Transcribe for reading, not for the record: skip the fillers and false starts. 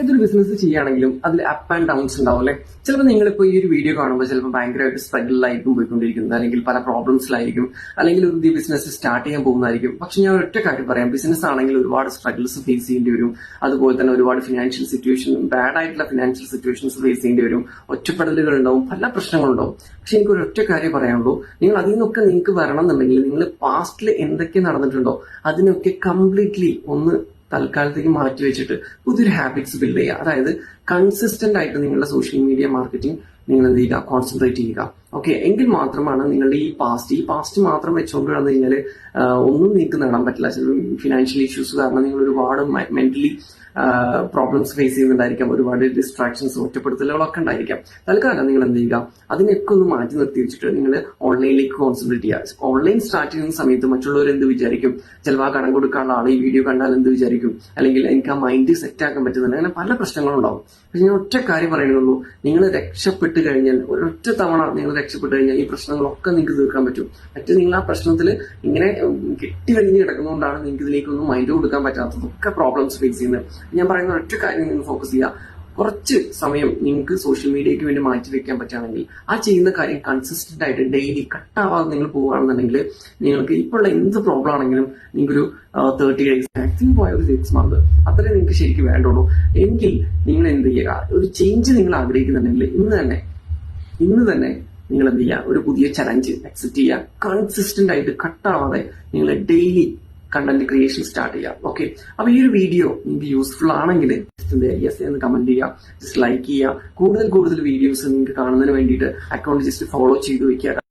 ഏതൊരു ബിസിനസ് ചെയ്യുകയാണെങ്കിലും അതിൽ അപ്പ് ആൻഡ് ഡൗൺസ് ഉണ്ടാവും അല്ലെ. ചിലപ്പോൾ നിങ്ങളിപ്പോൾ ഈ ഒരു വീഡിയോ കാണുമ്പോൾ ചിലപ്പോൾ ഭയങ്കരമായിട്ട് സ്ട്രഗിളിലായിരിക്കും പോയിക്കൊണ്ടിരിക്കുന്നത്, അല്ലെങ്കിൽ പല പ്രോബ്ലംസിലായിരിക്കും, അല്ലെങ്കിൽ ഒരു പുതിയ ബിസിനസ് സ്റ്റാർട്ട് ചെയ്യാൻ പോകുന്നതായിരിക്കും. പക്ഷെ ഞാൻ ഒറ്റ കാര്യം പറയാം, ബിസിനസ് ആണെങ്കിൽ ഒരുപാട് സ്ട്രഗിൾസ് ഫേസ് ചെയ്യേണ്ടി വരും. അതുപോലെ തന്നെ ഒരുപാട് ഫിനാൻഷ്യൽ സിറ്റുവേഷൻ, ബാഡ് ആയിട്ടുള്ള ഫിനാൻഷ്യൽ സിറ്റുവേഷൻസ് ഫേസ് ചെയ്യേണ്ടി വരും. ഒറ്റപ്പെടലുകൾ ഉണ്ടാവും, പല പ്രശ്നങ്ങളുണ്ടാവും. പക്ഷെ എനിക്ക് ഒരു ഒറ്റ കാര്യം പറയാനുള്ളൂ, നിങ്ങൾ അതിൽ നിന്നൊക്കെ നിങ്ങൾക്ക് വരണം എന്നുണ്ടെങ്കിൽ നിങ്ങൾ പാസ്റ്റിൽ എന്തൊക്കെ നടന്നിട്ടുണ്ടോ അതിനൊക്കെ കംപ്ലീറ്റ്ലി ഒന്ന് തൽക്കാലത്തേക്ക് മാറ്റി വെച്ചിട്ട് പുതിയൊരു ഹാബിറ്റ്സ് ബിൽഡ് ചെയ്യുക. അതായത് കൺസിസ്റ്റന്റ് ആയിട്ട് നിങ്ങളുടെ സോഷ്യൽ മീഡിയ മാർക്കറ്റിംഗ് നിങ്ങൾ എന്ത് ചെയ്യുക, കോൺസെൻട്രേറ്റ് ചെയ്യുക. ഓക്കെ, എങ്കിൽ മാത്രമാണ് നിങ്ങളുടെ ഈ പാസ്റ്റ് മാത്രം വെച്ചുകൊണ്ട് വന്നു കഴിഞ്ഞാൽ ഒന്നും നിങ്ങൾക്ക് നേടാൻ പറ്റില്ല. ചില ഫിനാൻഷ്യൽ ഇഷ്യൂസ് കാരണം നിങ്ങൾ ഒരുപാട് മെന്റലി പ്രോബ്ലംസ് ഫേസ് ചെയ്യുന്നുണ്ടായിരിക്കാം, ഒരുപാട് ഡിസ്ട്രാക്ഷൻസ്, ഒറ്റപ്പെടുത്തലുകളൊക്കെ ഉണ്ടായിരിക്കാം. തൽക്കാലം നിങ്ങൾ എന്ത് ചെയ്യുക, അതിനൊക്കെ ഒന്ന് മാറ്റി നിർത്തി വെച്ചിട്ട് നിങ്ങൾ ഓൺലൈനിലേക്ക് കോൺസെൻട്രേറ്റ് ചെയ്യുക. ഓൺലൈൻ സ്റ്റാർട്ട് ചെയ്യുന്ന സമയത്ത് മറ്റുള്ളവർ എന്ത് വിചാരിക്കും, ചിലപ്പോൾ ആ കടം കൊടുക്കാനുള്ള ആൾ ഈ വീഡിയോ കണ്ടാൽ എന്ത് വിചാരിക്കും, അല്ലെങ്കിൽ എനിക്ക് ആ മൈൻഡ് സെറ്റ് ആക്കാൻ പറ്റുന്നില്ല, അങ്ങനെ പല പ്രശ്നങ്ങളും ഉണ്ടാവും. പക്ഷെ ഞാൻ ഒറ്റ കാര്യം പറയുന്നുള്ളൂ, നിങ്ങൾ രക്ഷപ്പെട്ട് കഴിഞ്ഞാൽ, ഒരൊറ്റ തവണ നിങ്ങൾ രക്ഷപ്പെട്ട് കഴിഞ്ഞാൽ ഈ പ്രശ്നങ്ങളൊക്കെ നിങ്ങൾക്ക് തീർക്കാൻ പറ്റും. മറ്റേ നിങ്ങൾ ആ പ്രശ്നത്തിൽ ഇങ്ങനെ കെട്ടി വലിഞ്ഞ് കിടക്കുന്നതുകൊണ്ടാണ് നിങ്ങൾക്ക് ഇതിലേക്കൊന്നും മൈൻഡ് കൊടുക്കാൻ പറ്റാത്തതൊക്കെ പ്രോബ്ലംസ് ഫേസ് ചെയ്യുന്നത്. ഞാൻ പറയുന്ന ഒറ്റ കാര്യം നിങ്ങൾ ഫോക്കസ് ചെയ്യുക. കുറച്ച് സമയം നിങ്ങൾക്ക് സോഷ്യൽ മീഡിയയ്ക്ക് വേണ്ടി മാറ്റി വെക്കാൻ പറ്റുകയാണെങ്കിൽ ആ ചെയ്യുന്ന കാര്യം കൺസിസ്റ്റന്റ് ആയിട്ട് ഡെയിലി കട്ടാവാതെ നിങ്ങൾ പോവുകയാണെന്നുണ്ടെങ്കിൽ നിങ്ങൾക്ക് ഇപ്പോഴുള്ള എന്ത് പ്രോബ്ലം ആണെങ്കിലും നിങ്ങൾക്കൊരു 30 days മാക്സിമം പോയ ഒരു 6 months അത്രേ നിങ്ങൾക്ക് ശരിക്കും വേണ്ടുള്ളൂ. എങ്കിൽ നിങ്ങൾ എന്ത് ചെയ്യുക, ഒരു ചേഞ്ച് നിങ്ങൾ ആഗ്രഹിക്കുന്നുണ്ടെങ്കിൽ ഇന്ന് തന്നെ നിങ്ങൾ എന്ത് ചെയ്യുക, ഒരു പുതിയ ചലഞ്ച് അക്സെപ്റ്റ് ചെയ്യുക. കൺസിസ്റ്റന്റ് ആയിട്ട് കട്ടാവാതെ നിങ്ങൾ ഡെയിലി കണ്ടന്റ് ക്രിയേഷൻ സ്റ്റാർട്ട് ചെയ്യാം. ഓക്കെ, അപ്പൊ ഈ ഒരു വീഡിയോ നിങ്ങൾക്ക് യൂസ്ഫുൾ ആണെങ്കിൽ യെസ് എന്ന് കമന്റ് ചെയ്യുക, ജസ്റ്റ് ലൈക്ക് ചെയ്യുക. കൂടുതൽ വീഡിയോസ് നിങ്ങൾക്ക് കാണുന്നതിന് വേണ്ടിയിട്ട് അക്കൗണ്ട് ജസ്റ്റ് ഫോളോ ചെയ്ത് വെക്കുക.